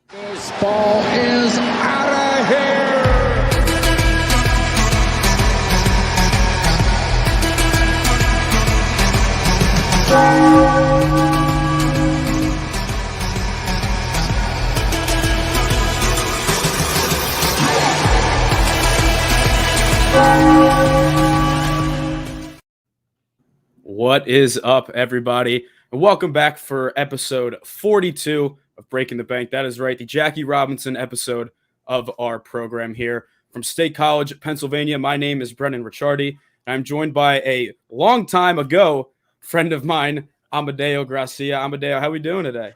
This ball is out of here. What is up, everybody? And welcome back for episode 42 of Breaking the Bank. That is right, the Jackie Robinson episode of our program here from State College, Pennsylvania. My name is Brennan Ricciardi. I'm joined by a long time ago friend of mine, Amadeo Gracia. Amadeo, how are we doing today?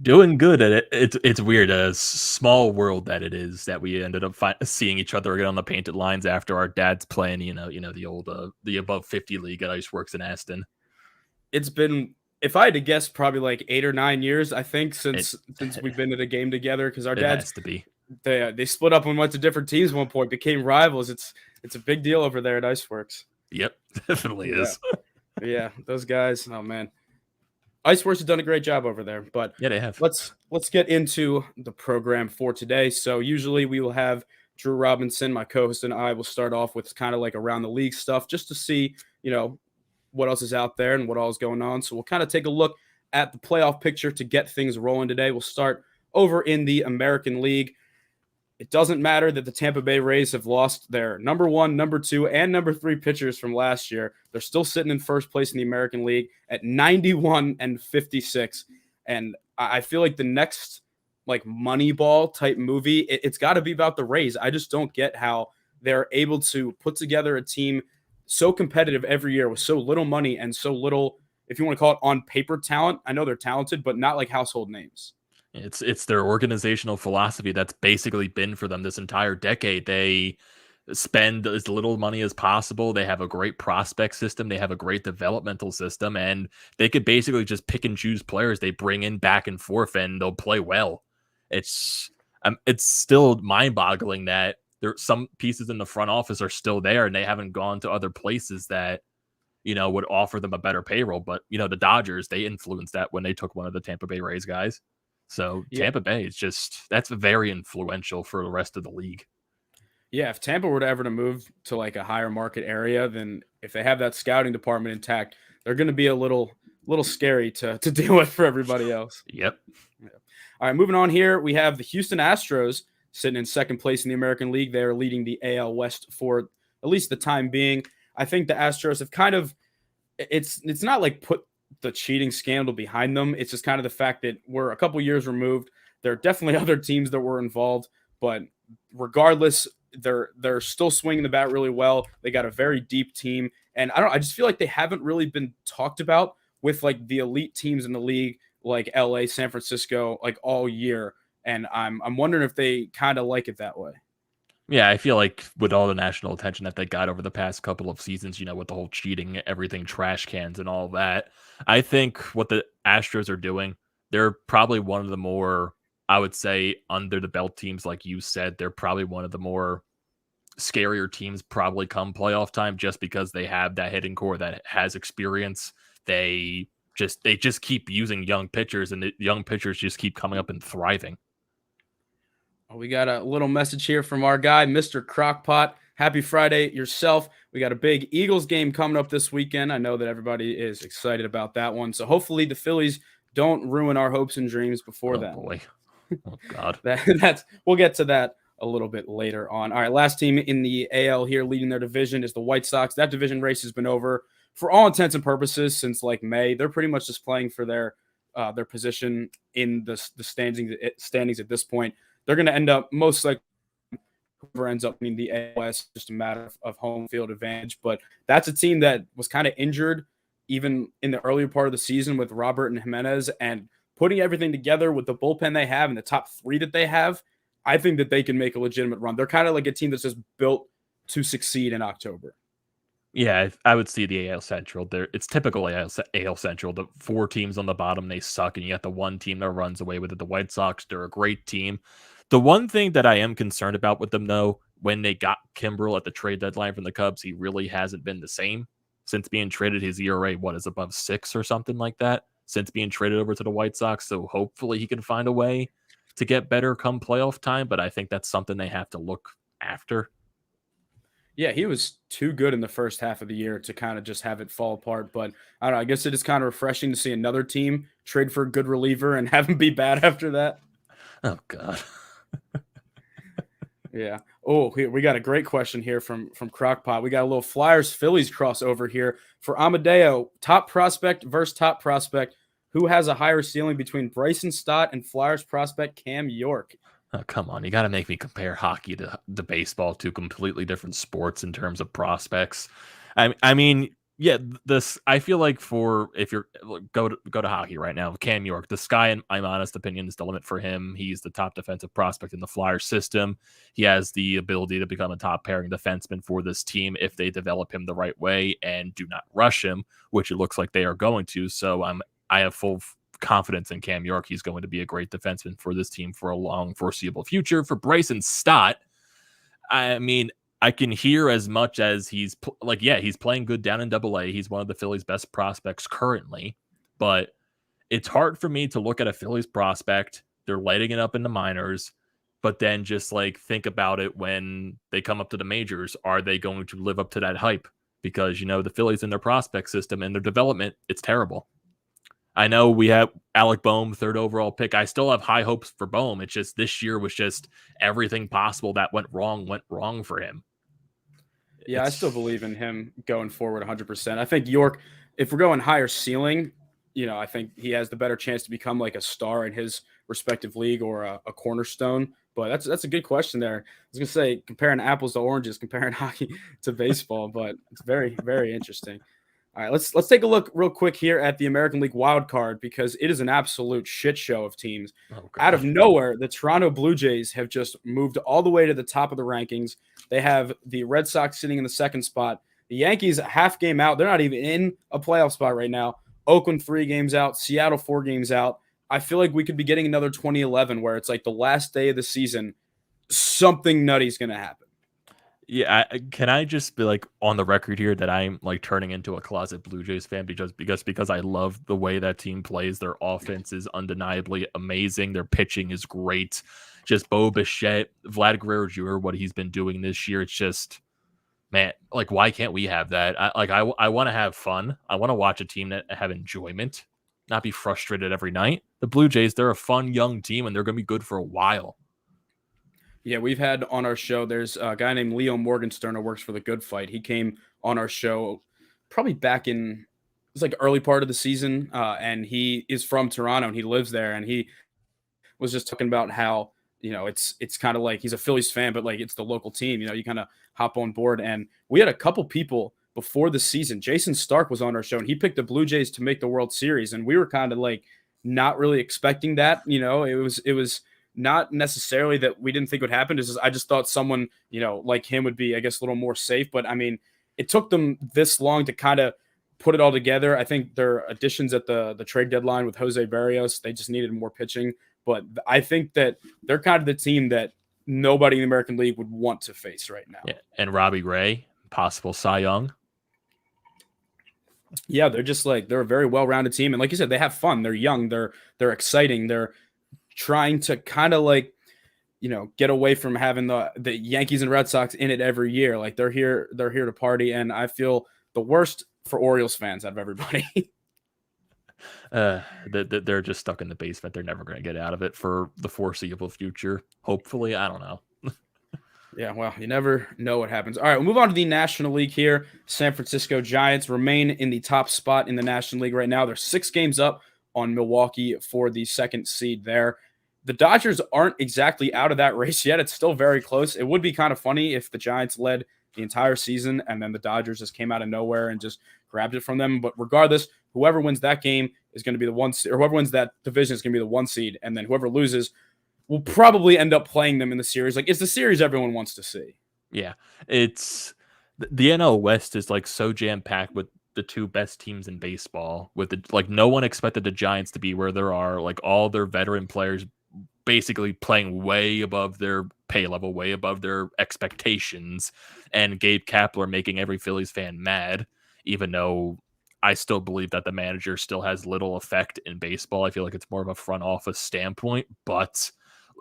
Doing good at it. It's weird, a small world that it is that we ended up seeing each other again on the painted lines after our dad's playing. The old the above 50 league at Iceworks in Aston. It's been, if I had to guess, probably like 8 or 9 years. I think since we've been at a game together because our dads has to be. They split up and went to different teams at one point, became rivals. It's a big deal over there at Iceworks. Yep, definitely is. Yeah, those guys. Oh man. Iceworks has done a great job over there, but yeah, they have. Let's get into the program for today. So usually we will have Drew Robinson, my co-host, and I will start off with kind of like around the league stuff just to see, what else is out there and what all is going on. So we'll kind of take a look at the playoff picture to get things rolling today. We'll start over in the American League. It doesn't matter that the Tampa Bay Rays have lost their number 1, number 2, and number 3 pitchers from last year. They're still sitting in first place in the American League at 91 and 56. And I feel like the next like Moneyball type movie, it's got to be about the Rays. I just don't get how they're able to put together a team so competitive every year with so little money and so little, if you want to call it on paper talent. I know they're talented, but not like household names. It's their organizational philosophy that's basically been for them this entire decade. They spend as little money as possible. They have a great prospect system. They have a great developmental system, and they could basically just pick and choose players they bring in back and forth, and they'll play well. It's still mind-boggling that some pieces in the front office are still there, and they haven't gone to other places that would offer them a better payroll. But the Dodgers, they influenced that when they took one of the Tampa Bay Rays guys. So Tampa Bay is that's very influential for the rest of the league. Yeah, if Tampa were to ever to move to like a higher market area, then if they have that scouting department intact, they're going to be a little scary to deal with for everybody else. Yep. Yeah. All right, moving on here, we have the Houston Astros sitting in second place in the American League. They are leading the AL West for at least the time being. I think the Astros have kind of, it's not like put the cheating scandal behind them. It's just kind of the fact that we're a couple years removed. There are definitely other teams that were involved, but regardless, they're still swinging the bat really well. They got a very deep team, and I just feel like they haven't really been talked about with like the elite teams in the league, like LA, San Francisco, like all year. And I'm wondering if they kind of like it that way. Yeah, I feel like with all the national attention that they got over the past couple of seasons, with the whole cheating, everything, trash cans and all that, I think what the Astros are doing, they're probably one of the more, I would say, under the belt teams. Like you said, they're probably one of the more scarier teams probably come playoff time, just because they have that hitting core that has experience. They just keep using young pitchers, and the young pitchers just keep coming up and thriving. We got a little message here from our guy, Mr. Crockpot. Happy Friday yourself. We got a big Eagles game coming up this weekend. I know that everybody is excited about that one. So hopefully the Phillies don't ruin our hopes and dreams before that. Oh, boy. Oh, God. We'll get to that a little bit later on. All right, last team in the AL here leading their division is the White Sox. That division race has been over for all intents and purposes since like May. They're pretty much just playing for their position in the standings at this point. They're going to end up most likely whoever ends up winning the ALS, just a matter of home field advantage. But that's a team that was kind of injured even in the earlier part of the season with Robert and Jimenez, and putting everything together with the bullpen they have and the top 3 that they have, I think that they can make a legitimate run. They're kind of like a team that's just built to succeed in October. Yeah, I would see the AL Central. It's typical AL Central. The 4 teams on the bottom, they suck, and you got the one team that runs away with it. The White Sox, they're a great team. The one thing that I am concerned about with them, though, when they got Kimbrel at the trade deadline from the Cubs, he really hasn't been the same since being traded. His ERA, is above 6 or something like that, since being traded over to the White Sox. So hopefully he can find a way to get better come playoff time, but I think that's something they have to look after. Yeah, he was too good in the first half of the year to kind of just have it fall apart. But I don't know. I guess it is kind of refreshing to see another team trade for a good reliever and have him be bad after that. Oh, God. Yeah. Oh, we got a great question here from Crockpot. We got a little Flyers Phillies crossover here for Amadeo. Top prospect versus top prospect. Who has a higher ceiling between Bryson Stott and Flyers prospect Cam York? Oh, come on. You got to make me compare hockey to baseball, two completely different sports in terms of prospects. I mean, yeah, I feel like if you're go to hockey right now, Cam York, the sky, in my honest opinion, is the limit for him. He's the top defensive prospect in the Flyers system. He has the ability to become a top pairing defenseman for this team if they develop him the right way and do not rush him, which it looks like they are going to. So I have full confidence in Cam York. He's going to be a great defenseman for this team for a long foreseeable future. For Bryson Stott, I mean, I can hear as much as he's playing good down in AA. He's one of the Phillies' best prospects currently, but it's hard for me to look at a Phillies prospect. They're lighting it up in the minors, but then just like think about it when they come up to the majors. Are they going to live up to that hype? Because, the Phillies in their prospect system and their development, it's terrible. I know we have Alec Boehm, 3rd overall pick. I still have high hopes for Boehm. It's just this year was just everything possible that went wrong for him. Yeah, I still believe in him going forward 100%. I think York, if we're going higher ceiling, I think he has the better chance to become like a star in his respective league or a cornerstone. But that's a good question there. I was going to say comparing apples to oranges, comparing hockey to baseball, but it's very, very interesting. All right, let's take a look real quick here at the American League wild card because it is an absolute shit show of teams. Out of nowhere, the Toronto Blue Jays have just moved all the way to the top of the rankings. They have the Red Sox sitting in the 2nd spot. The Yankees half game out. They're not even in a playoff spot right now. Oakland 3 games out. Seattle 4 games out. I feel like we could be getting another 2011 where it's like the last day of the season. Something nutty is going to happen. Yeah, can I just be like on the record here that I'm like turning into a closet Blue Jays fan because I love the way that team plays. Their offense is undeniably amazing. Their pitching is great. Just Bo Bichette, Vlad Guerrero Jr., what he's been doing this year. It's just, man, like why can't we have that? I want to have fun. I want to watch a team that have enjoyment, not be frustrated every night. The Blue Jays, they're a fun young team and they're going to be good for a while. Yeah, we've had on our show, there's a guy named Leo Morgenstern who works for The Good Fight. He came on our show probably back in, it was like early part of the season, and he is from Toronto and he lives there. And he was just talking about how, it's kind of like he's a Phillies fan, but like it's the local team, you kind of hop on board. And we had a couple people before the season. Jason Stark was on our show and he picked the Blue Jays to make the World Series. And we were kind of like not really expecting that, it was not necessarily that we didn't think would happen. I just thought someone, like him would be, I guess, a little more safe. But I mean, it took them this long to kind of put it all together. I think their additions at the trade deadline with Jose Barrios, they just needed more pitching. But I think that they're kind of the team that nobody in the American League would want to face right now. Yeah. And Robbie Ray, possible Cy Young. Yeah, they're a very well-rounded team. And like you said, they have fun. They're young. They're exciting. They're trying to kind of like, get away from having the Yankees and Red Sox in it every year. Like they're here to party. And I feel the worst for Orioles fans out of everybody. They're just stuck in the basement. They're never going to get out of it for the foreseeable future. Hopefully, I don't know. Yeah, well, you never know what happens. All right, we'll move on to the National League here. San Francisco Giants remain in the top spot in the National League right now. They're 6 games up on Milwaukee for the 2nd seed there. The Dodgers aren't exactly out of that race yet. It's still very close. It would be kind of funny if the Giants led the entire season and then the Dodgers just came out of nowhere and just grabbed it from them. But regardless, whoever wins that game is going to be the 1 seed, or whoever wins that division is going to be the 1 seed. And then whoever loses will probably end up playing them in the series. Like, it's the series everyone wants to see. Yeah, it's the NL West is like so jam-packed with the 2 best teams in baseball. No one expected the Giants to be where they are. Like all their veteran players basically playing way above their pay level, way above their expectations, and Gabe Kapler making every Phillies fan mad, even though I still believe that the manager still has little effect in baseball. I feel like it's more of a front office standpoint, but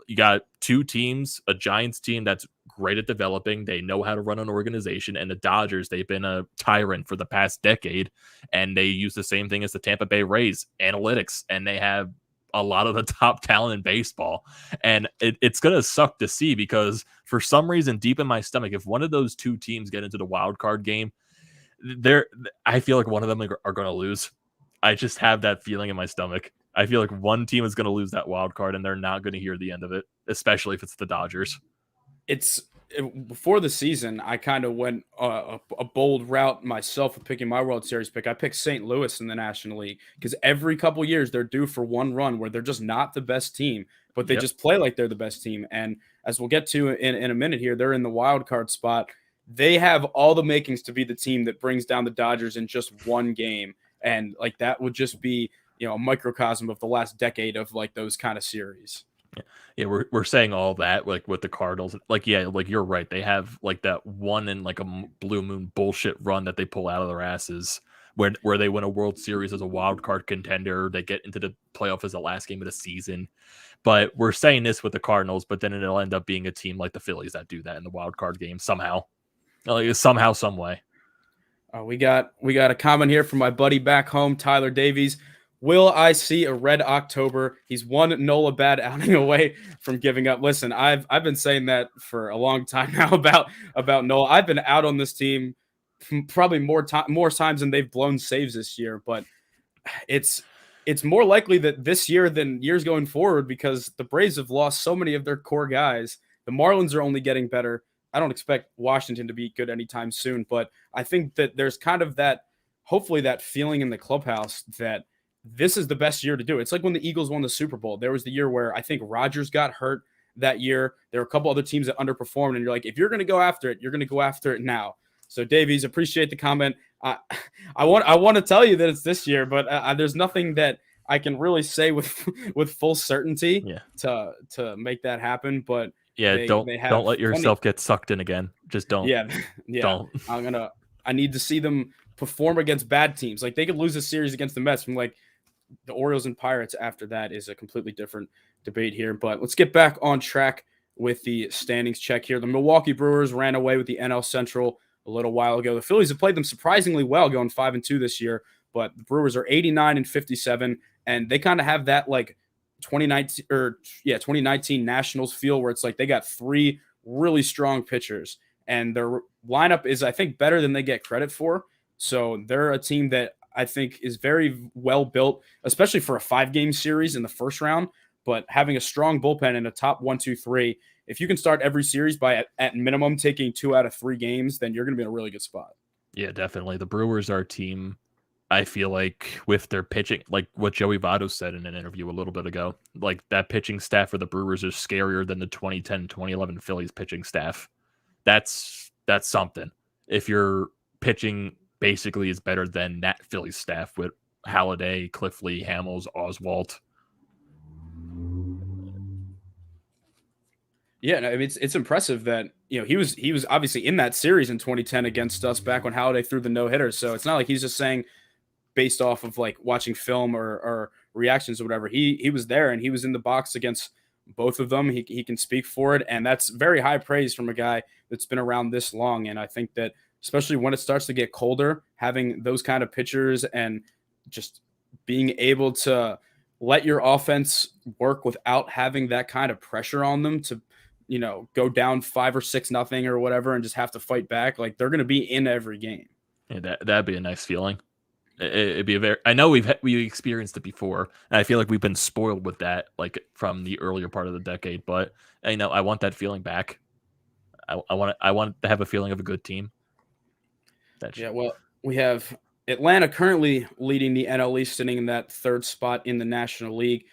You got two teams, a Giants team that's great at developing. They know how to run an organization. And the Dodgers, they've been a tyrant for the past decade. And they use the same thing as the Tampa Bay Rays, analytics. And they have a lot of the top talent in baseball. And it's going to suck to see, because for some reason, deep in my stomach, if one of those two teams get into the wild card game, I feel like one of them are going to lose. I just have that feeling in my stomach. I feel like one team is going to lose that wild card, and they're not going to hear the end of it, especially if it's the Dodgers. Before the season, I kind of went a bold route myself with picking my World Series pick. I picked St. Louis in the National League, because every couple years they're due for one run where they're just not the best team, but they just play like they're the best team. And as we'll get to in a minute here, they're in the wild card spot. They have all the makings to be the team that brings down the Dodgers in just one game. And like that would just be, a microcosm of the last decade of like those kind of series. Yeah, we're saying all that like with the Cardinals. Like, yeah, like you're right. They have like that one in like a blue moon bullshit run that they pull out of their asses where they win a World Series as a wild card contender. They get into the playoff as the last game of the season. But we're saying this with the Cardinals, but then it'll end up being a team like the Phillies that do that in the wild card game somehow. Like somehow, some way. We got a comment here from my buddy back home, Tyler Davies. Will I see a red October? He's one NOLA bad outing away from giving up. Listen, I've been saying that for a long time now about NOLA. I've been out on this team probably more times than they've blown saves this year, but it's more likely that this year than years going forward, because the Braves have lost so many of their core guys. The Marlins are only getting better. I don't expect Washington to be good anytime soon, but I think that there's kind of hopefully that feeling in the clubhouse that this is the best year to do it. It's like when the Eagles won the Super Bowl. There was the year where I think Rodgers got hurt that year. There were a couple other teams that underperformed, and you're like, if you're going to go after it, you're going to go after it now. So Davies, appreciate the comment. I want to tell you that it's this year, but there's nothing that I can really say with full certainty to make that happen. But yeah, don't let yourself get sucked in again. Just don't. Yeah. Don't. I need to see them perform against bad teams. Like they could lose a series against the Mets from like the Orioles and Pirates. After that is a completely different debate here. But let's get back on track with the standings check here. The Milwaukee Brewers ran away with the NL Central a little while ago. The Phillies have played them surprisingly well, going 5-2 this year. But the Brewers are 89-57, and they kind of have that like 2019 Nationals feel, where it's like they got three really strong pitchers, and their lineup is, I think, better than they get credit for. So they're a team that I think is very well built, especially for a 5-game series in the first round. But having a strong bullpen and a top 1, 2, 3, if you can start every series by at minimum taking 2 out of 3 games, then you're going to be in a really good spot. Yeah, definitely. The Brewers are a team, I feel like, with their pitching, like what Joey Votto said in an interview a little bit ago, like that pitching staff for the Brewers is scarier than the 2010, 2011 Phillies pitching staff. That's something. If your pitching basically is better than that Phillies staff with Halladay, Cliffley, Hamels, Oswalt. Yeah, no, I mean, it's impressive that he was obviously in that series in 2010 against us back when Halladay threw the no-hitter. So it's not like he's just saying based off of like watching film or reactions or whatever. He was there, and he was in the box against both of them. He can speak for it, and that's very high praise from a guy that's been around this long. And I think that especially when it starts to get colder, having those kind of pitchers and just being able to let your offense work without having that kind of pressure on them to go down 5 or 6-0 or whatever and just have to fight back. Like they're going to be in every game. Yeah, that'd be a nice feeling. It'd be I know we experienced it before, and I feel like we've been spoiled with that, like from the earlier part of the decade. But I want that feeling back. I want to have a feeling of a good team. Well, we have Atlanta currently leading the NL East, sitting in that 3rd spot in the National League.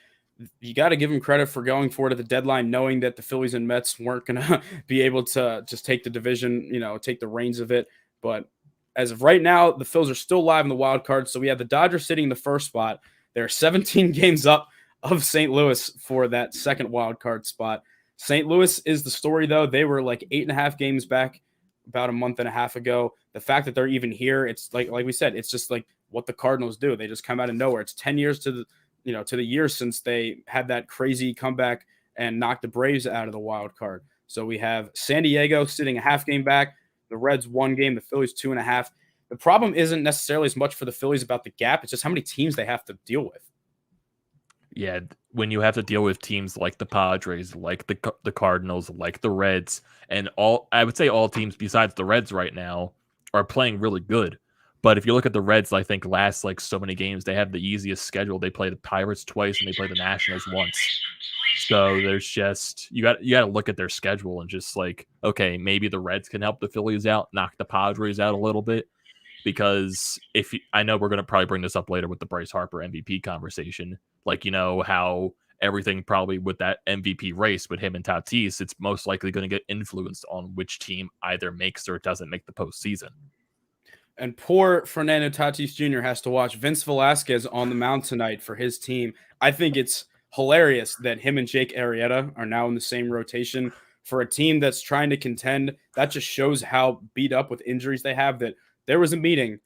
You got to give them credit for going for it at the deadline, knowing that the Phillies and Mets weren't going to be able to just take the division, take the reins of it. But as of right now, the Phils are still live in the wild card. So we have the Dodgers sitting in the 1st spot. They're 17 games up of St. Louis for that 2nd wild card spot. St. Louis is the story, though. They were like 8.5 games back about a month and a half ago. The fact that they're even here, it's like we said, it's just like what the Cardinals do. They just come out of nowhere. It's 10 years to the year since they had that crazy comeback and knock the Braves out of the wild card. So we have San Diego sitting a half game back, the Reds 1 game, the Phillies 2.5. The problem isn't necessarily as much for the Phillies about the gap. It's just how many teams they have to deal with. Yeah, when you have to deal with teams like the Padres, like the Cardinals, like the Reds, and I would say all teams besides the Reds right now are playing really good. But if you look at the Reds, I think last like so many games, they have the easiest schedule. They play the Pirates twice and they play the Nationals once. So there's just you got to look at their schedule and just like, okay, maybe the Reds can help the Phillies out, knock the Padres out a little bit. Because I know we're going to probably bring this up later with the Bryce Harper MVP conversation, like, you know, how everything probably with that MVP race with him and Tatis, it's most likely going to get influenced on which team either makes or doesn't make the postseason. And poor Fernando Tatis Jr. has to watch Vince Velasquez on the mound tonight for his team. I think it's hilarious that him and Jake Arrieta are now in the same rotation for a team that's trying to contend. That just shows how beat up with injuries they have. That there was a meeting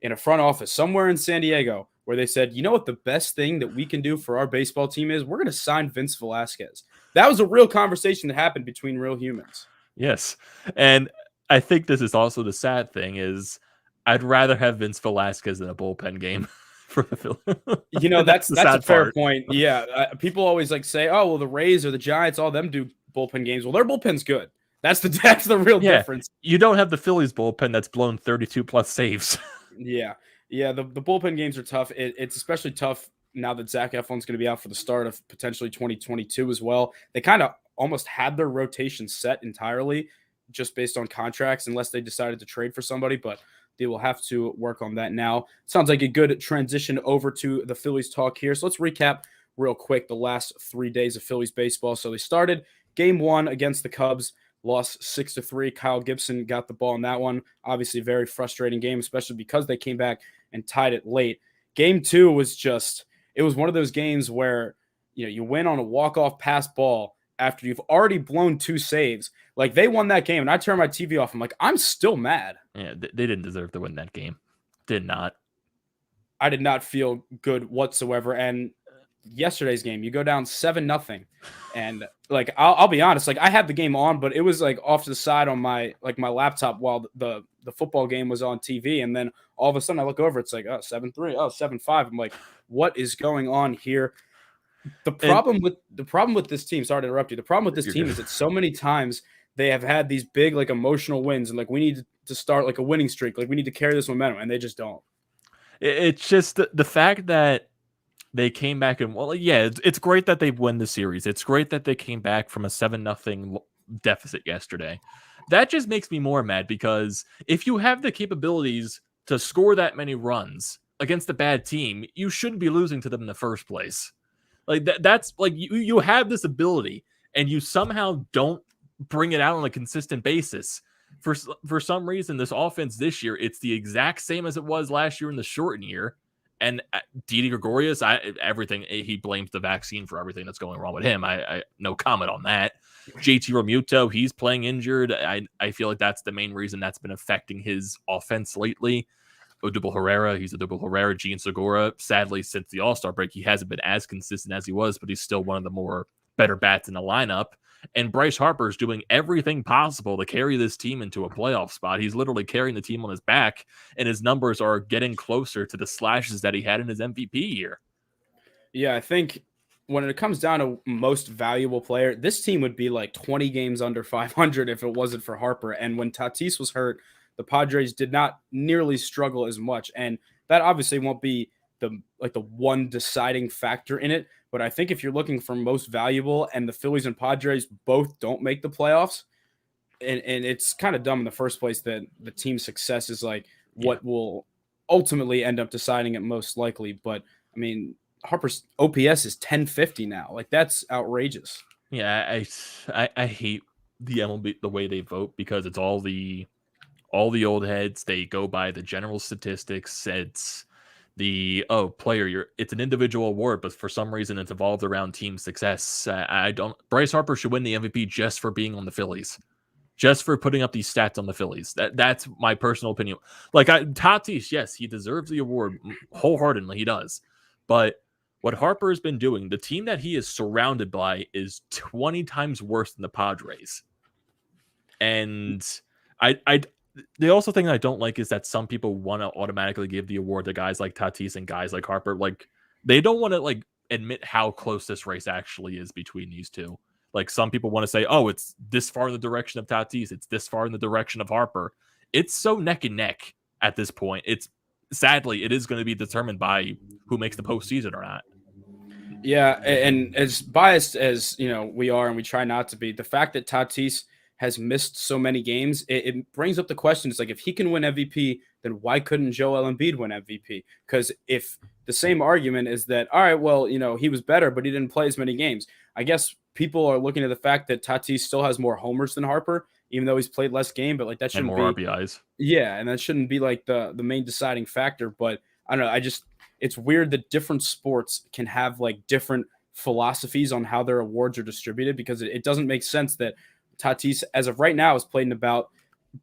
in a front office somewhere in San Diego where they said, you know what the best thing that we can do for our baseball team is? We're going to sign Vince Velasquez. That was a real conversation that happened between real humans. Yes. And I think this is also the sad thing is I'd rather have Vince Velasquez in a bullpen game for the Phillies. You know, that's a fair point. Yeah. People always like say, oh, well, the Rays or the Giants, all them do bullpen games. Well, their bullpen's good. That's the real difference. You don't have the Phillies bullpen that's blown 32 plus saves. Yeah. The bullpen games are tough. It's especially tough now that Zach Eflin's going to be out for the start of potentially 2022 as well. They kind of almost had their rotation set entirely just based on contracts, unless they decided to trade for somebody, but they will have to work on that now. Sounds like a good transition over to the Phillies talk here. So let's recap real quick the last 3 days of Phillies baseball. So they started game 1 against the Cubs. Lost 6-3. Kyle Gibson got the ball in that one. Obviously, a very frustrating game, especially because they came back and tied it late. Game 2 was it was one of those games where, you know, you win on a walk-off pass ball after you've already blown 2 saves. Like, they won that game, and I turned my TV off. I'm like, I'm still mad. Yeah, they didn't deserve to win that game. Did not. I did not feel good whatsoever. And yesterday's game, you go down 7-0, and like I'll be honest, like I had the game on, but it was like off to the side on my laptop while the football game was on TV, and then all of a sudden I look over, it's like 7-3, 7-5. I'm like, what is going on here? The problem with this team, sorry to interrupt you. The problem with this team is that so many times they have had these big like emotional wins, and like we need to start like a winning streak, like we need to carry this momentum, and they just don't. It's just the fact that they came back and, well, yeah, it's great that they won the series. It's great that they came back from a 7-0 deficit yesterday. That just makes me more mad because if you have the capabilities to score that many runs against a bad team, you shouldn't be losing to them in the first place. Like that's like you have this ability and you somehow don't bring it out on a consistent basis. For some reason, this offense this year, it's the exact same as it was last year in the shortened year. And Didi Gregorius, everything, he blames the vaccine for everything that's going wrong with him. I no comment on that. JT Realmuto, he's playing injured. I feel like that's the main reason that's been affecting his offense lately. Odubel Herrera, he's Odubel Herrera. Gene Segura, sadly, since the All-Star break, he hasn't been as consistent as he was, but he's still one of the more better bats in the lineup. And Bryce Harper is doing everything possible to carry this team into a playoff spot. He's literally carrying the team on his back, and his numbers are getting closer to the slashes that he had in his MVP year. Yeah, I think when it comes down to most valuable player, this team would be like 20 games under 500 if it wasn't for Harper. And when Tatis was hurt, the Padres did not nearly struggle as much. And that obviously won't be the one deciding factor in it. But I think if you're looking for most valuable and the Phillies and Padres both don't make the playoffs, and it's kind of dumb in the first place that the team's success is like what will ultimately end up deciding it most likely. But I mean, Harper's OPS is 1050 now. Like that's outrageous. Yeah, I hate the MLB, the way they vote, because it's all the old heads. They go by the general statistics. It's player, it's an individual award, but for some reason it's evolved around team success. Bryce Harper should win the MVP just for being on the Phillies, just for putting up these stats on the Phillies. That's my personal opinion. Like Tatis, yes, he deserves the award wholeheartedly, he does. But What Harper has been doing, the team that he is surrounded by is 20 times worse than the Padres. And the also thing I don't like is that some people want to automatically give the award to guys like Tatis and guys like Harper. Like, they don't want to like admit how close this race actually is between these two. Like, some people want to say, oh, it's this far in the direction of Tatis, it's this far in the direction of Harper. It's so neck and neck at this point. Sadly, it is going to be determined by who makes the postseason or not. Yeah, and as biased as we are, and we try not to be, the fact that Tatis has missed so many games, it brings up the question. It's like, if he can win MVP, then why couldn't Joel Embiid win MVP? Because if the same argument is that, all right, well, he was better, but he didn't play as many games. I guess people are looking at the fact that Tatis still has more homers than Harper, even though he's played less game, but like that shouldn't be more RBIs. Yeah, and that shouldn't be like the main deciding factor. But I don't know. It's weird that different sports can have like different philosophies on how their awards are distributed, because it doesn't make sense that Tatis, as of right now, has played in about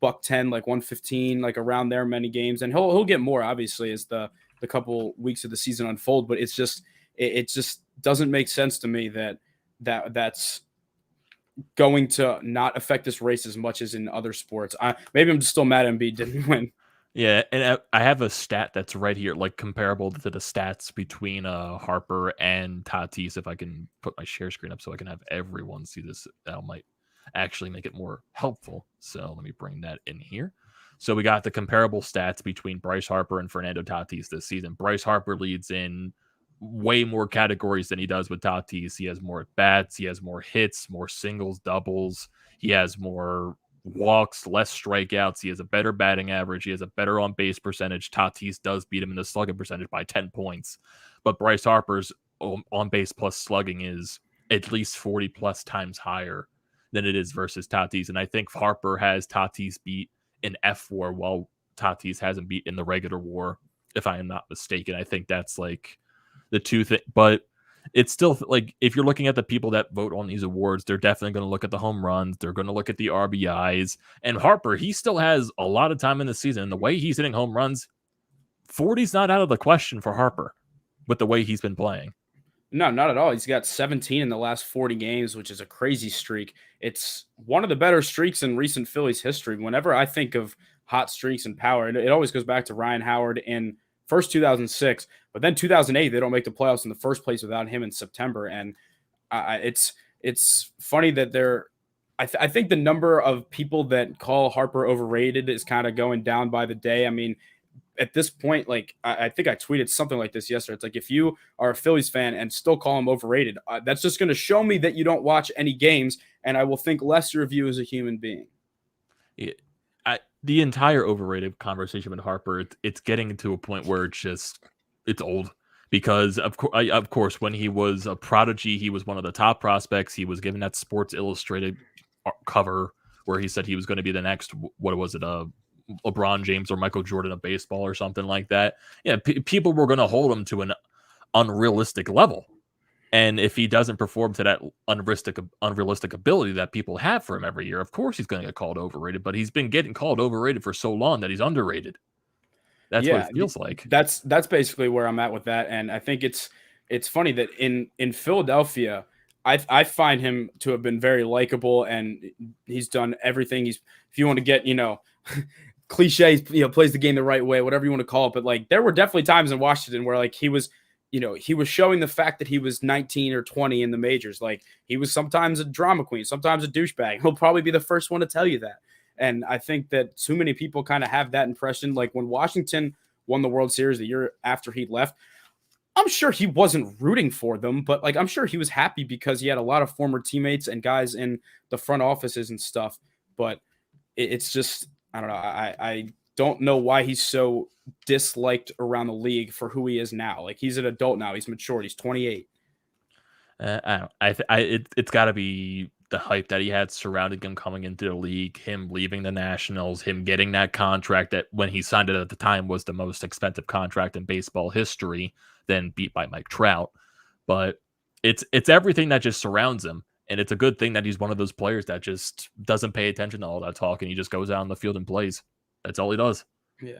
$110, like 115, like around there many games, and he'll get more obviously as the couple weeks of the season unfold. But it just doesn't make sense to me that's going to not affect this race as much as in other sports. Maybe I'm just still mad Embiid didn't win. Yeah, and I have a stat that's right here, like comparable to the stats between Harper and Tatis. If I can put my share screen up so I can have everyone see this, that might actually make it more helpful. So let me bring that in here. So we got the comparable stats between Bryce Harper and Fernando Tatis this season. Bryce Harper leads in way more categories than he does with Tatis. He has more at-bats, he has more hits, more singles, doubles. He has more walks, less strikeouts. He has a better batting average. He has a better on-base percentage. Tatis does beat him in the slugging percentage by 10 points. But Bryce Harper's on-base plus slugging is at least 40 plus times higher than it is versus Tatis. And I think Harper has Tatis beat in F4 while Tatis hasn't beat in the regular war, if I am not mistaken. I think that's like the two things. But it's still like, if you're looking at the people that vote on these awards, they're definitely going to look at the home runs. They're going to look at the RBIs. And Harper, he still has a lot of time in the season. And the way he's hitting home runs, 40's not out of the question for Harper with the way he's been playing. No, not at all. He's got 17 in the last 40 games, which is a crazy streak. It's one of the better streaks in recent Phillies history. Whenever I think of hot streaks and power, it always goes back to Ryan Howard in first 2006, but then 2008, they don't make the playoffs in the first place without him in September. And it's funny that I think the number of people that call Harper overrated is kind of going down by the day. I mean, at this point, like I think I tweeted something like this yesterday. It's like, if you are a Phillies fan and still call him overrated, that's just going to show me that you don't watch any games, and I will think lesser of you as a human being. Yeah. The entire overrated conversation with Harper, it's getting to a point where it's old. Because of course, when he was a prodigy, he was one of the top prospects. He was given that Sports Illustrated cover where he said he was going to be the next, what was it, LeBron James or Michael Jordan of baseball or something like that. Yeah, people were going to hold him to an unrealistic level. And if he doesn't perform to that unrealistic ability that people have for him every year, of course he's going to get called overrated. But he's been getting called overrated for so long that he's underrated. That's what it feels like. That's basically where I'm at with that. And I think it's funny that in Philadelphia, I find him to have been very likable, and he's done everything. If you want to get, cliches, plays the game the right way, whatever you want to call it. But like, there were definitely times in Washington where like he was showing the fact that he was 19 or 20 in the majors. Like, he was sometimes a drama queen, sometimes a douchebag. He'll probably be the first one to tell you that. And I think that too many people kind of have that impression. Like, when Washington won the World Series the year after he left, I'm sure he wasn't rooting for them, but like, I'm sure he was happy because he had a lot of former teammates and guys in the front offices and stuff. But it's just, I don't know. I don't know why he's so disliked around the league for who he is now. Like, he's an adult now. He's matured. He's 28. It's got to be the hype that he had surrounding him coming into the league, him leaving the Nationals, him getting that contract that when he signed it at the time was the most expensive contract in baseball history, then beat by Mike Trout. But it's everything that just surrounds him. And it's a good thing that he's one of those players that just doesn't pay attention to all that talk, and he just goes out on the field and plays. That's all he does. Yeah.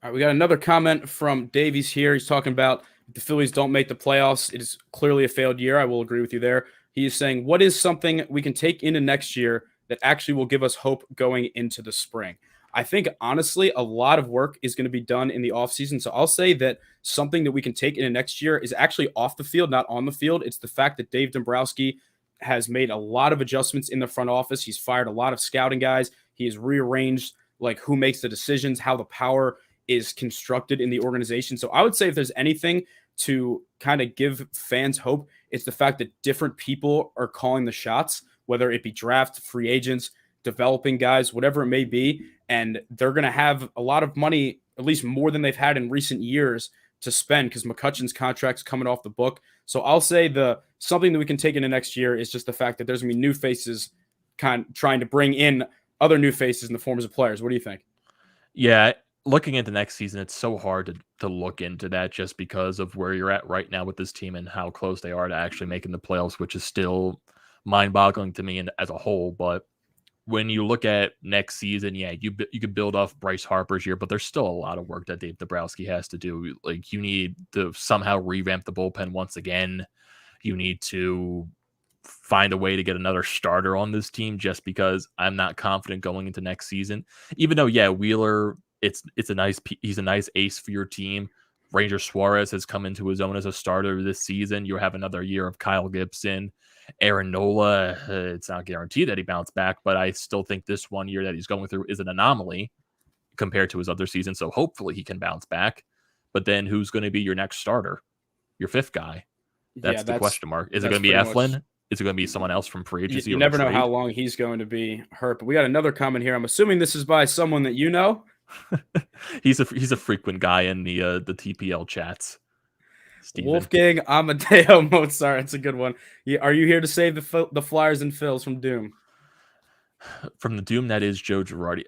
All right, we got another comment from Davies here. He's talking about If the Phillies don't make the playoffs, it is clearly a failed year. I will agree with you there. He is saying, what is something we can take into next year that actually will give us hope going into the spring? I think, honestly, a lot of work is going to be done in the offseason. So I'll say that something that we can take into next year is actually off the field, not on the field. It's the fact that Dave Dombrowski has made a lot of adjustments in the front office. He's fired a lot of scouting guys. He has rearranged like who makes the decisions, how the power is constructed in the organization. So I would say if there's anything to kind of give fans hope, it's the fact that different people are calling the shots, whether it be draft, free agents, developing guys, whatever it may be. And they're going to have a lot of money, at least more than they've had in recent years, to spend because McCutchen's contract's coming off the book. So I'll say something that we can take into next year is just the fact that there's going to be new faces kind of trying to bring in other new faces in the forms of players. What do you think? Yeah, looking into next season, it's so hard to look into that just because of where you're at right now with this team and how close they are to actually making the playoffs, which is still mind-boggling to me as a whole. But when you look at next season, yeah, you could build off Bryce Harper's year, but there's still a lot of work that Dave Dombrowski has to do. Like, you need to somehow revamp the bullpen once again. You need to find a way to get another starter on this team just because I'm not confident going into next season. Even though, yeah, Wheeler, he's a nice ace for your team. Ranger Suarez has come into his own as a starter this season. You have another year of Kyle Gibson. Aaron Nola, it's not guaranteed that he bounced back, but I still think this 1 year that he's going through is an anomaly compared to his other season. So hopefully he can bounce back. But then who's going to be your next starter? Your fifth guy? That's the question mark. Is it going to be Eflin? Is it going to be someone else from free agency? You never know how long he's going to be hurt. But we got another comment here. I'm assuming this is by someone that you know. He's a frequent guy in the TPL chats. Steven. Wolfgang Amadeo Mozart. It's a good one. Are you here to save the Flyers and Phils from doom? From the doom that is Joe Girardi.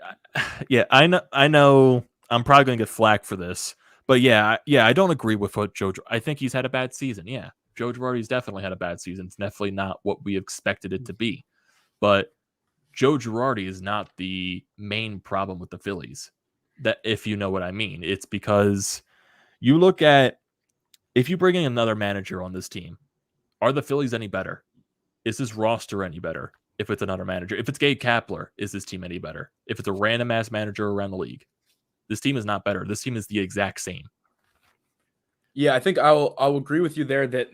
Yeah, I know. I'm probably going to get flack for this, but yeah, I don't agree with what I think he's had a bad season. Yeah, Joe Girardi's definitely had a bad season. It's definitely not what we expected it to be, but Joe Girardi is not the main problem with the Phillies. That, if you know what I mean, it's because you look at, if you bring in another manager on this team, are the Phillies any better? Is this roster any better if it's another manager? If it's Gabe Kapler, is this team any better? If it's a random ass manager around the league, this team is not better. This team is the exact same. Yeah, I think I'll agree with you there that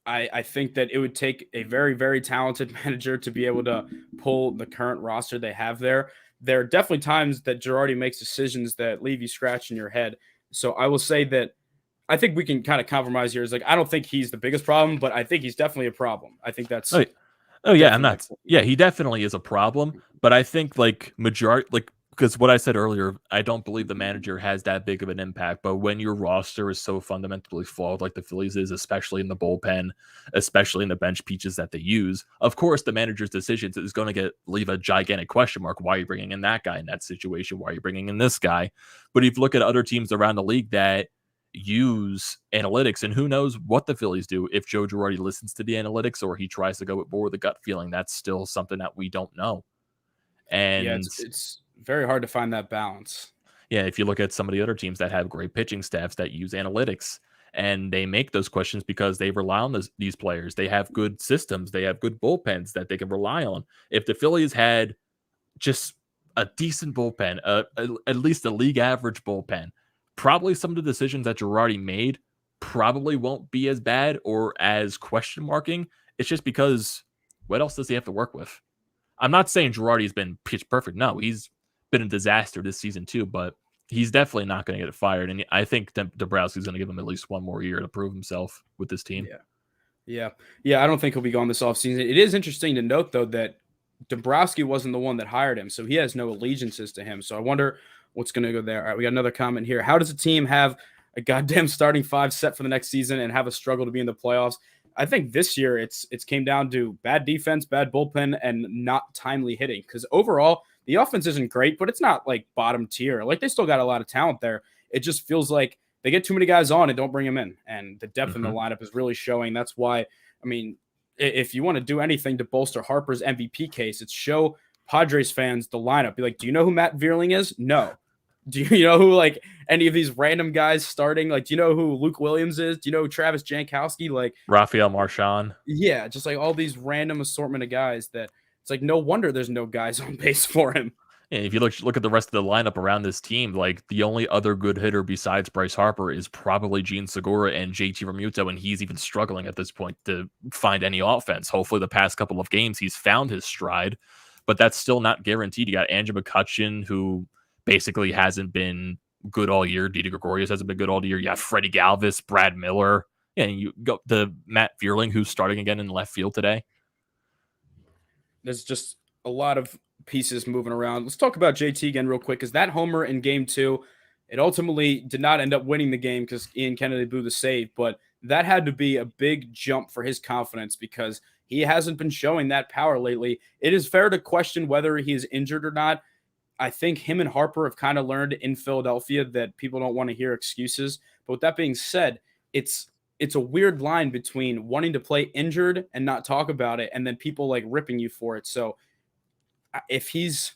I think that it would take a very, very talented manager to be able to pull the current roster they have there. There are definitely times that Girardi makes decisions that leave you scratching your head. So I will say that I think we can kind of compromise here. It's like, I don't think he's the biggest problem, but I think he's definitely a problem. I think that's. Oh yeah, I'm not. Yeah, he definitely is a problem, but I think because what I said earlier, I don't believe the manager has that big of an impact. But when your roster is so fundamentally flawed, like the Phillies is, especially in the bullpen, especially in the bench pieces that they use, of course, the manager's decisions is going to leave a gigantic question mark. Why are you bringing in that guy in that situation? Why are you bringing in this guy? But if you look at other teams around the league that use analytics, and who knows what the Phillies do if Joe Girardi listens to the analytics or he tries to go with more of the gut feeling, that's still something that we don't know. And yeah, it's very hard to find that balance. Yeah, if you look at some of the other teams that have great pitching staffs that use analytics, and they make those questions because they rely on these players. They have good systems. They have good bullpens that they can rely on. If the Phillies had just a decent bullpen, at least a league average bullpen, probably some of the decisions that Girardi made probably won't be as bad or as question marking. It's just because what else does he have to work with? I'm not saying Girardi's been pitch perfect. No, he's been a disaster this season too, but he's definitely not going to get fired. And I think Dombrowski's going to give him at least one more year to prove himself with this team. Yeah. I don't think he'll be gone this offseason. It is interesting to note, though, that Dombrowski wasn't the one that hired him, so he has no allegiances to him. So I wonder what's going to go there. All right, we got another comment here. How does a team have a goddamn starting five set for the next season and have a struggle to be in the playoffs? I think this year it's came down to bad defense, bad bullpen, and not timely hitting. Because overall, the offense isn't great, but it's not like bottom tier. Like, they still got a lot of talent there. It just feels like they get too many guys on and don't bring them in. And the depth in the lineup is really showing. That's why, I mean, if you want to do anything to bolster Harper's MVP case, it's show Padres fans the lineup. Be like, do you know who Matt Vierling is? No. Do you know who like any of these random guys starting? Like, do you know who Luke Williams is? Do you know who Travis Jankowski? Like, Rafael Marchand. yeah, just like all these random assortment of guys that it's like no wonder there's no guys on base for him. And if you look at the rest of the lineup around this team, like the only other good hitter besides Bryce Harper is probably Gene Segura and JT Realmuto, and he's even struggling at this point to find any offense. Hopefully, the past couple of games he's found his stride, but that's still not guaranteed. You got Andrew McCutchen, who basically hasn't been good all year. Didi Gregorius hasn't been good all year. You have Freddie Galvis, Brad Miller, and you go the Matt Vierling, who's starting again in left field today. There's just a lot of pieces moving around. Let's talk about JT again real quick, because that homer in game 2, it ultimately did not end up winning the game because Ian Kennedy blew the save, but that had to be a big jump for his confidence because he hasn't been showing that power lately. It is fair to question whether he is injured or not. I think him and Harper have kind of learned in Philadelphia that people don't want to hear excuses. But with that being said, it's a weird line between wanting to play injured and not talk about it, and then people like ripping you for it. So if he's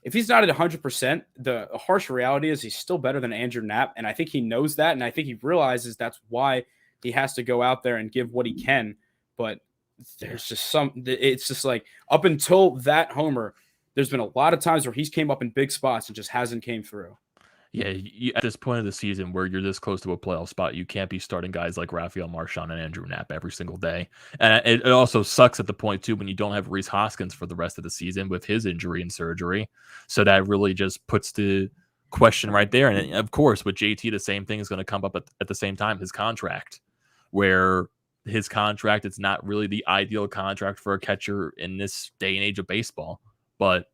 not at 100%, the harsh reality is he's still better than Andrew Knapp, and I think he knows that, and I think he realizes that's why he has to go out there and give what he can. But there's just it's just like up until that homer, there's been a lot of times where he's came up in big spots and just hasn't came through. Yeah, at this point of the season where you're this close to a playoff spot, you can't be starting guys like Rafael Marchand and Andrew Knapp every single day. And it also sucks at the point, too, when you don't have Rhys Hoskins for the rest of the season with his injury and surgery. So that really just puts the question right there. And of course, with JT, the same thing is going to come up at the same time, his contract, where his contract, it's not really the ideal contract for a catcher in this day and age of baseball. But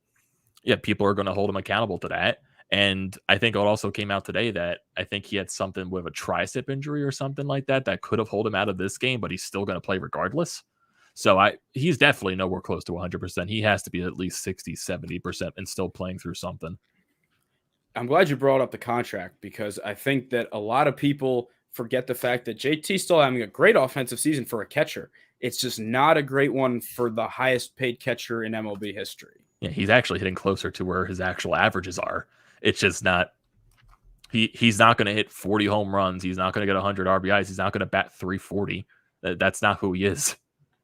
yeah, people are going to hold him accountable to that. And I think it also came out today that I think he had something with a tricep injury or something like that could have held him out of this game, but he's still going to play regardless. So he's definitely nowhere close to 100%. He has to be at least 60, 70% and still playing through something. I'm glad you brought up the contract because I think that a lot of people forget the fact that JT's still having a great offensive season for a catcher. It's just not a great one for the highest paid catcher in MLB history. Yeah, he's actually hitting closer to where his actual averages are. It's just not he's not going to hit 40 home runs. He's not going to get 100 RBIs. He's not going to bat 340. That's not who he is.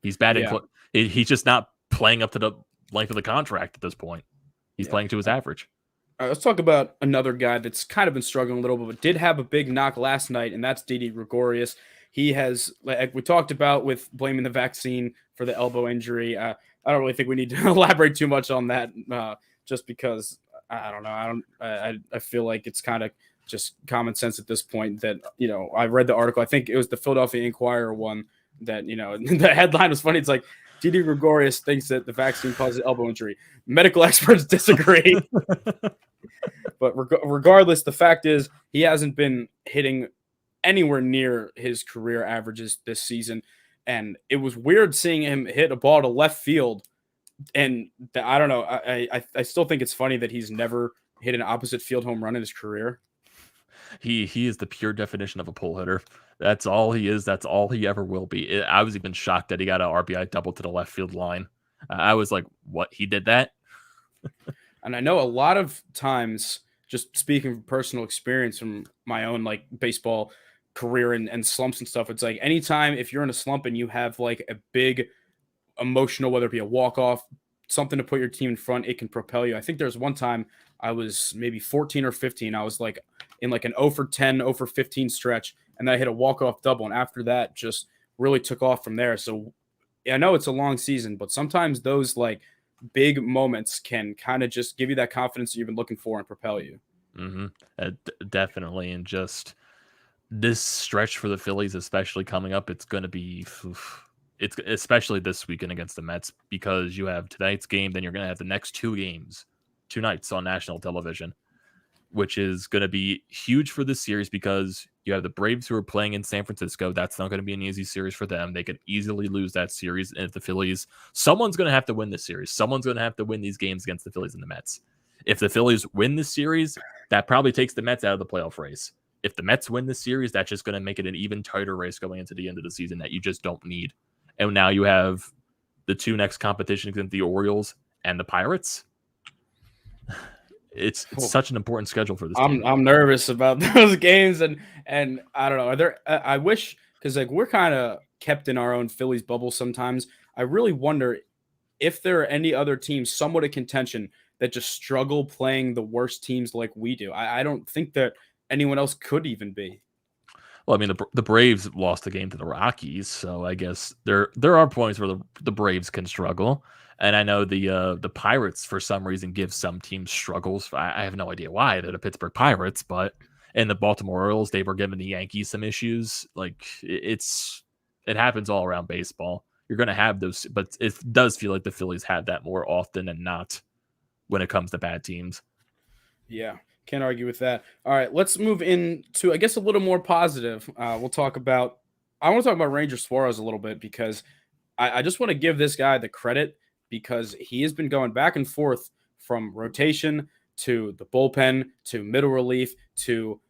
He's batting. Yeah. He's just not playing up to the length of the contract at this point. He's playing to his average. All right, let's talk about another guy that's kind of been struggling a little bit, but did have a big knock last night, and that's Didi Gregorius. He has, like we talked about with blaming the vaccine for the elbow injury. I don't really think we need to elaborate too much on that just because – I don't know. I feel like it's kind of just common sense at this point that, you know, I read the article. I think it was the Philadelphia Inquirer one that, you know, the headline was funny. It's like, Didi Gregorius thinks that the vaccine causes elbow injury. Medical experts disagree. But regardless, the fact is he hasn't been hitting anywhere near his career averages this season. And it was weird seeing him hit a ball to left field. And I don't know. I still think it's funny that he's never hit an opposite field home run in his career. He is the pure definition of a pull hitter. That's all he is. That's all he ever will be. I was even shocked that he got an RBI double to the left field line. I was like, what? He did that? And I know a lot of times, just speaking from personal experience from my own like baseball career and slumps and stuff, it's like anytime if you're in a slump and you have like a big emotional, whether it be a walk-off, something to put your team in front, it can propel you. I think there's one time I was maybe 14 or 15. I was like in like an 0 for 10, 0 for 15 stretch, and then I hit a walk-off double. And after that, just really took off from there. So I know it's a long season, but sometimes those like big moments can kind of just give you that confidence that you've been looking for and propel you. Mm-hmm. Definitely. And just this stretch for the Phillies, especially coming up, it's going to be... It's especially this weekend against the Mets because you have tonight's game, then you're going to have the next 2 nights on national television, which is going to be huge for this series because you have the Braves who are playing in San Francisco. That's not going to be an easy series for them. They could easily lose that series. And if the Phillies, someone's going to have to win this series. Someone's going to have to win these games against the Phillies and the Mets. If the Phillies win this series, that probably takes the Mets out of the playoff race. If the Mets win this series, that's just going to make it an even tighter race going into the end of the season that you just don't need. And now you have the 2 next competitions against the Orioles and the Pirates. It's such an important schedule for this team. I'm nervous about those games, and I don't know. Are there? I wish, because like we're kind of kept in our own Phillies bubble sometimes. I really wonder if there are any other teams somewhat of contention that just struggle playing the worst teams like we do. I don't think that anyone else could even be. Well, I mean, the Braves lost the game to the Rockies, so I guess there are points where the Braves can struggle. And I know the Pirates, for some reason, give some teams struggles. I have no idea why. They're the Pittsburgh Pirates, but and the Baltimore Orioles, they were giving the Yankees some issues. Like it happens all around baseball. You're going to have those, but it does feel like the Phillies have that more often than not when it comes to bad teams. Yeah, can't argue with that. All right, let's move into, I guess, a little more positive. I want to talk about Ranger Suarez a little bit, because I just want to give this guy the credit, because he has been going back and forth from rotation to the bullpen to middle relief to,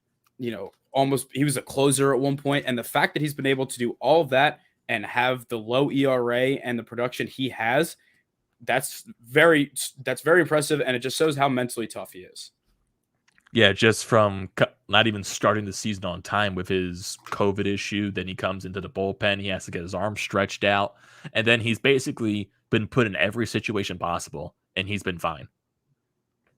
almost he was a closer at one point. And the fact that he's been able to do all of that and have the low ERA and the production he has, that's very impressive. And it just shows how mentally tough he is. Yeah, just from not even starting the season on time with his COVID issue. Then he comes into the bullpen. He has to get his arm stretched out. And then he's basically been put in every situation possible, and he's been fine.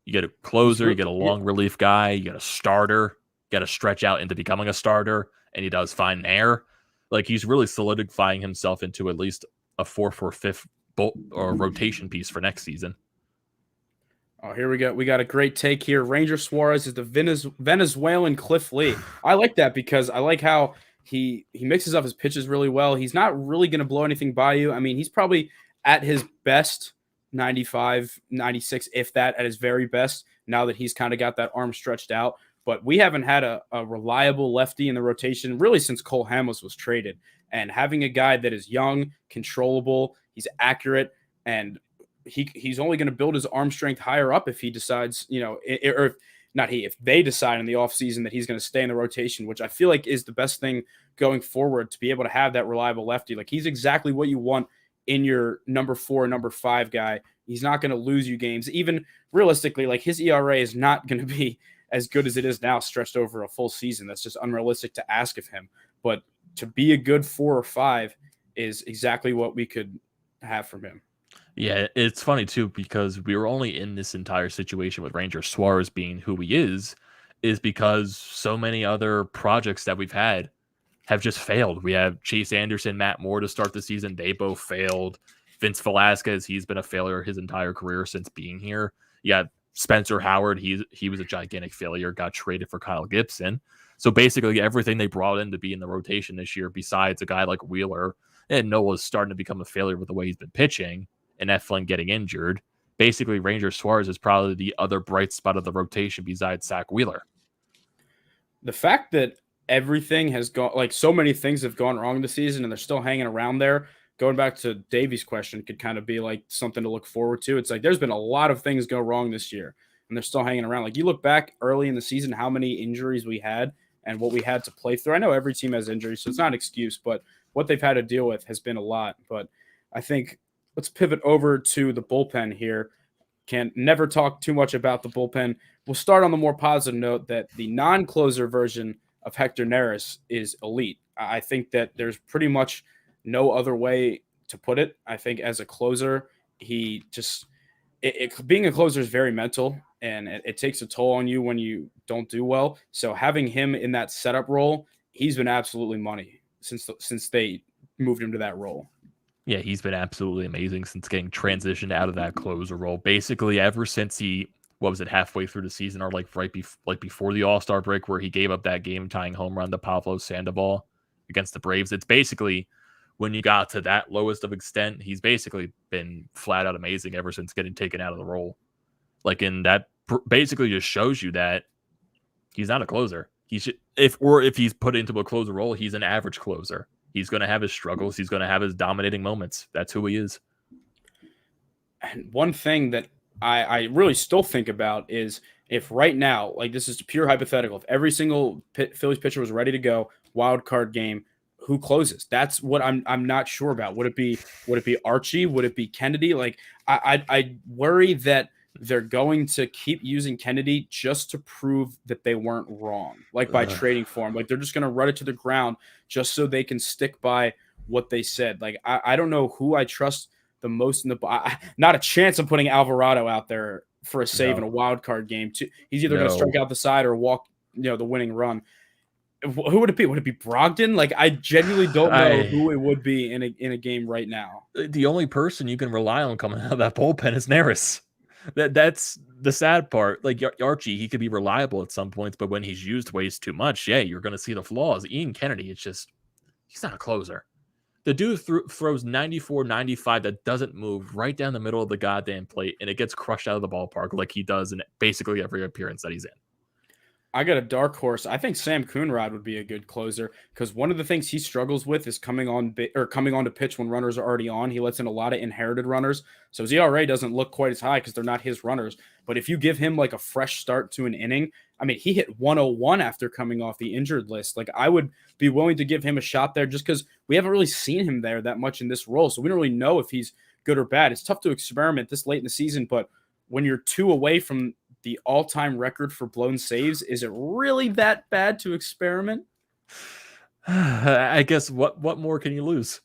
You get a closer, you get a long relief guy, you get a starter, you got to stretch out into becoming a starter, and he does fine there. Like, he's really solidifying himself into at least a 4th or 5th or rotation piece for next season. Oh, here we go. We got a great take here. Ranger Suarez is the Venezuelan Cliff Lee. I like that, because I like how he mixes up his pitches really well. He's not really going to blow anything by you. I mean, he's probably at his best 95, 96, if that, at his very best, now that he's kind of got that arm stretched out. But we haven't had a reliable lefty in the rotation really since Cole Hamels was traded. And having a guy that is young, controllable, he's accurate, and he's only going to build his arm strength higher up if he decides, if they decide in the offseason that he's going to stay in the rotation, which I feel like is the best thing going forward, to be able to have that reliable lefty. Like, he's exactly what you want in your number 4, number 5 guy. He's not going to lose you games. Even realistically, like, his ERA is not going to be as good as it is now stretched over a full season. That's just unrealistic to ask of him. But to be a good 4 or 5 is exactly what we could have from him. Yeah, it's funny too, because we were only in this entire situation with Ranger Suarez being who he is because so many other projects that we've had have just failed. We have Chase Anderson, Matt Moore to start the season. They both failed. Vince Velasquez, he's been a failure his entire career since being here. Yeah, Spencer Howard, he was a gigantic failure, got traded for Kyle Gibson. So basically everything they brought in to be in the rotation this year, besides a guy like Wheeler, and Noah's starting to become a failure with the way he's been pitching, and Eflin getting injured. Basically, Ranger Suarez is probably the other bright spot of the rotation besides Zach Wheeler. The fact that everything has gone, like, so many things have gone wrong this season and they're still hanging around there, going back to Davey's question, could kind of be like something to look forward to. It's like there's been a lot of things go wrong this year and they're still hanging around. Like, you look back early in the season, how many injuries we had and what we had to play through. I know every team has injuries, so it's not an excuse, but what they've had to deal with has been a lot. But I think let's pivot over to the bullpen here. Can never talk too much about the bullpen. We'll start on the more positive note that the non-closer version of Hector Neris is elite. I think that there's pretty much no other way to put it. I think as a closer, he just being a closer is very mental, and it takes a toll on you when you don't do well. So having him in that setup role, he's been absolutely money since they moved him to that role. Yeah, he's been absolutely amazing since getting transitioned out of that closer role. Basically, ever since halfway through the season, or before the All-Star break, where he gave up that game-tying home run to Pablo Sandoval against the Braves. It's basically, when you got to that lowest of extent, he's basically been flat-out amazing ever since getting taken out of the role. Like, in that, basically just shows you that he's not a closer. If he's put into a closer role, he's an average closer. He's going to have his struggles. He's going to have his dominating moments. That's who he is. And one thing that I really still think about is, if right now, like, this is pure hypothetical, if every single Phillies pitcher was ready to go, wild card game, who closes? That's what I'm not sure about. Would it be Archie? Would it be Kennedy? Like, I worry that they're going to keep using Kennedy just to prove that they weren't wrong, like by trading for him. Like they're just going to run it to the ground just so they can stick by what they said. Like I don't know who I trust the most in not a chance of putting Alvarado out there for a save in a wild card game. He's either going to strike out the side or walk, the winning run. Who would it be? Would it be Brogdon? Like I genuinely don't know who it would be in a game right now. The only person you can rely on coming out of that bullpen is Neris. That's the sad part. Like Archie, he could be reliable at some points, but when he's used ways too much, you're going to see the flaws. Ian Kennedy, he's not a closer. The dude throws 94, 95 that doesn't move right down the middle of the goddamn plate, and it gets crushed out of the ballpark like he does in basically every appearance that he's in. I got a dark horse. I think Sam Coonrod would be a good closer because one of the things he struggles with is coming on to pitch when runners are already on. He lets in a lot of inherited runners, so his ERA doesn't look quite as high because they're not his runners. But if you give him like a fresh start to an inning, I mean, he hit 101 after coming off the injured list. Like I would be willing to give him a shot there just because we haven't really seen him there that much in this role, so we don't really know if he's good or bad. It's tough to experiment this late in the season, but when you're 2 away from the all-time record for blown saves, is it really that bad to experiment? I guess what more can you lose?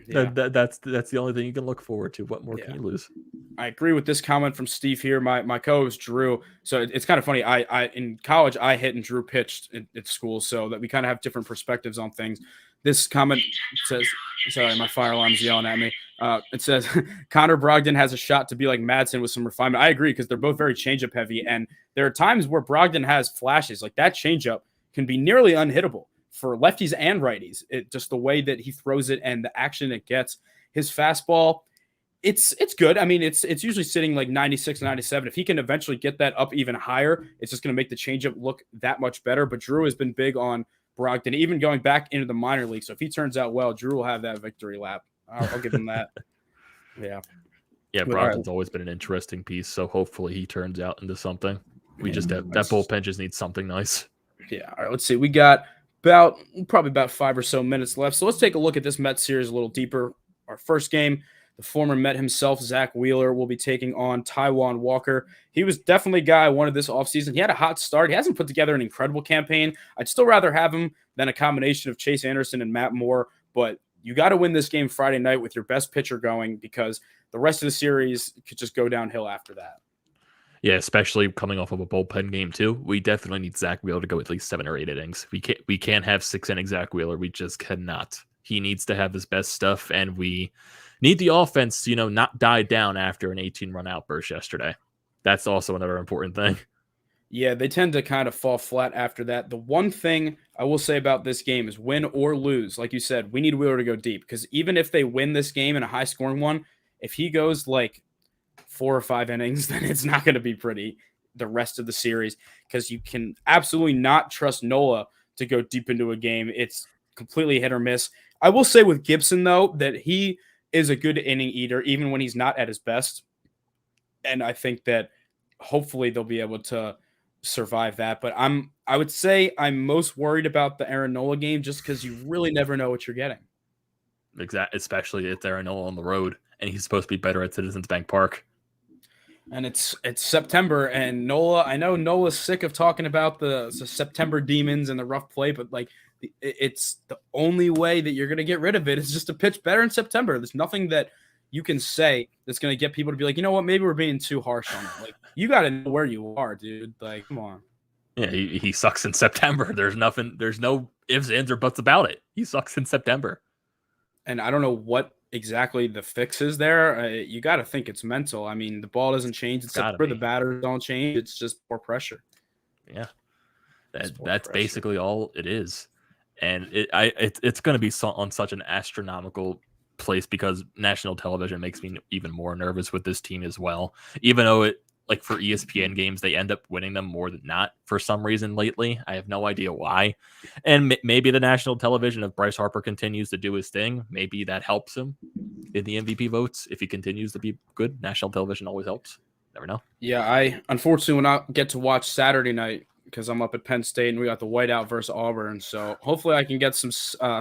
Yeah. That's the only thing you can look forward to. What more can you lose? I agree with this comment from Steve here. My co-host Drew. So it's kind of funny. I in college I hit and Drew pitched at school, so that we kind of have different perspectives on things. This comment says, sorry, my fire alarm's yelling at me. It says, Connor Brogdon has a shot to be like Madsen with some refinement. I agree because they're both very changeup heavy, and there are times where Brogdon has flashes. Like that changeup can be nearly unhittable for lefties and righties. Just the way that he throws it and the action it gets. His fastball, it's good. I mean, it's usually sitting like 96, 97. If he can eventually get that up even higher, it's just going to make the changeup look that much better. But Drew has been big on Brogdon, even going back into the minor league. So if he turns out well, Drew will have that victory lap. I'll give him that. Yeah. Yeah, Brogdon's always been an interesting piece, so hopefully he turns out into something. We just have that bullpen just needs something nice. Yeah. All right, let's see. We got probably about 5 or so minutes left. So let's take a look at this Mets series a little deeper. Our first game, the former Met himself, Zach Wheeler, will be taking on Taijuan Walker. He was definitely a guy I wanted this offseason. He had a hot start. He hasn't put together an incredible campaign. I'd still rather have him than a combination of Chase Anderson and Matt Moore, but you got to win this game Friday night with your best pitcher going because the rest of the series could just go downhill after that. Yeah, especially coming off of a bullpen game too. We definitely need Zach Wheeler to go at least 7 or 8 innings. We can't have 6-inning Zach Wheeler. We just cannot. He needs to have his best stuff, and we need the offense, not die down after an 18-run outburst yesterday. That's also another important thing. Yeah, they tend to kind of fall flat after that. The one thing I will say about this game is win or lose. Like you said, we need Wheeler to go deep because even if they win this game in a high-scoring one, if he goes like 4 or 5 innings, then it's not going to be pretty the rest of the series because you can absolutely not trust Nola to go deep into a game. It's completely hit or miss. I will say with Gibson, though, that he is a good inning eater even when he's not at his best. And I think that hopefully they'll be able to survive that. But I would say I'm most worried about the Aaron Nola game just because you really never know what you're getting. Exactly, especially if Aaron Nola on the road and he's supposed to be better at Citizens Bank Park. And it's September, and I know Nola's sick of talking about the September demons and the rough play, but like it's the only way that you're going to get rid of it is just to pitch better in September. There's nothing that you can say that's going to get people to be like, you know what, maybe we're being too harsh on it. Like, you got to know where you are, dude. Like, come on. Yeah, he sucks in September. There's no ifs, ands, or buts about it. He sucks in September. And I don't know what exactly the fix is there. You got to think it's mental. I mean, the ball doesn't change in September. The batters don't change. It's just more pressure. Yeah, that's basically all it is. And it's going to be on such an astronomical place because national television makes me even more nervous with this team as well. Even though like for ESPN games, they end up winning them more than not for some reason lately. I have no idea why. And maybe the national television, if Bryce Harper continues to do his thing, maybe that helps him in the MVP votes. If he continues to be good, national television always helps. Never know. Yeah, I unfortunately will not get to watch Saturday night because I'm up at Penn State and we got the whiteout versus Auburn. So hopefully I can get some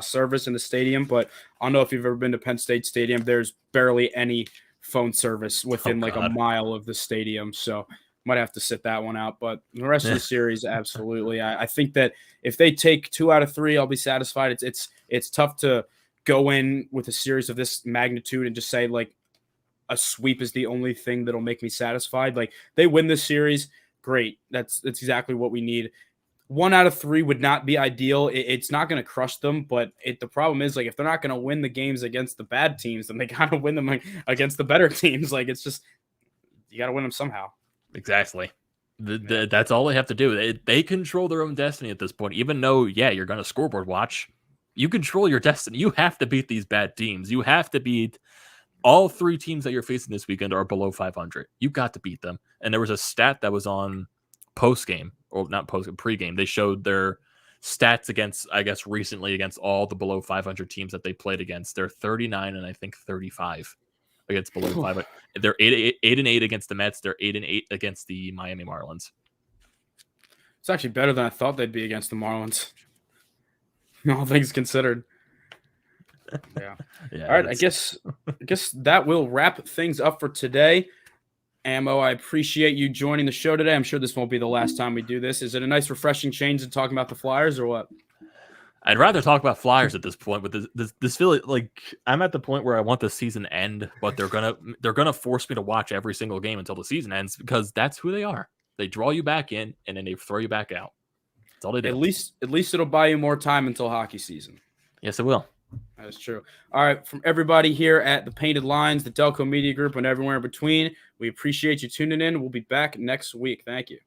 service in the stadium. But I don't know if you've ever been to Penn State Stadium. There's barely any phone service within like a mile of the stadium. So might have to sit that one out. But the rest of the series, absolutely. I think that if they take 2 out of 3, I'll be satisfied. It's tough to go in with a series of this magnitude and just say like a sweep is the only thing that'll make me satisfied. Like they win this series, great. That's exactly what we need. 1 out of 3 would not be ideal. It's not going to crush them, but the problem is like if they're not going to win the games against the bad teams, then they got to win them against the better teams. Like it's just you got to win them somehow. Exactly. That's all they have to do. They control their own destiny at this point. Even though, you're going to scoreboard watch, you control your destiny. You have to beat these bad teams. You have to beat all 3 teams that you're facing this weekend are below 500. You got to beat them. And there was a stat that was on post-game, or not post-game, pre-game. They showed their stats against, I guess, recently against all the below 500 teams that they played against. They're 39 and I think 35 against below 500. They're 8-8 against the Mets. They're 8-8 against the Miami Marlins. It's actually better than I thought they'd be against the Marlins. All things considered. Yeah. All right. I guess that will wrap things up for today. Ammo, I appreciate you joining the show today. I'm sure this won't be the last time we do this. Is it a nice, refreshing change in talking about the Flyers or what? I'd rather talk about Flyers at this point, but this feel like I'm at the point where I want the season to end, but they're gonna force me to watch every single game until the season ends because that's who they are. They draw you back in and then they throw you back out. That's all they do. At least it'll buy you more time until hockey season. Yes, it will. That is true. All right, from everybody here at the Painted Lines, the Delco Media Group, and everywhere in between, we appreciate you tuning in. We'll be back next week. Thank you.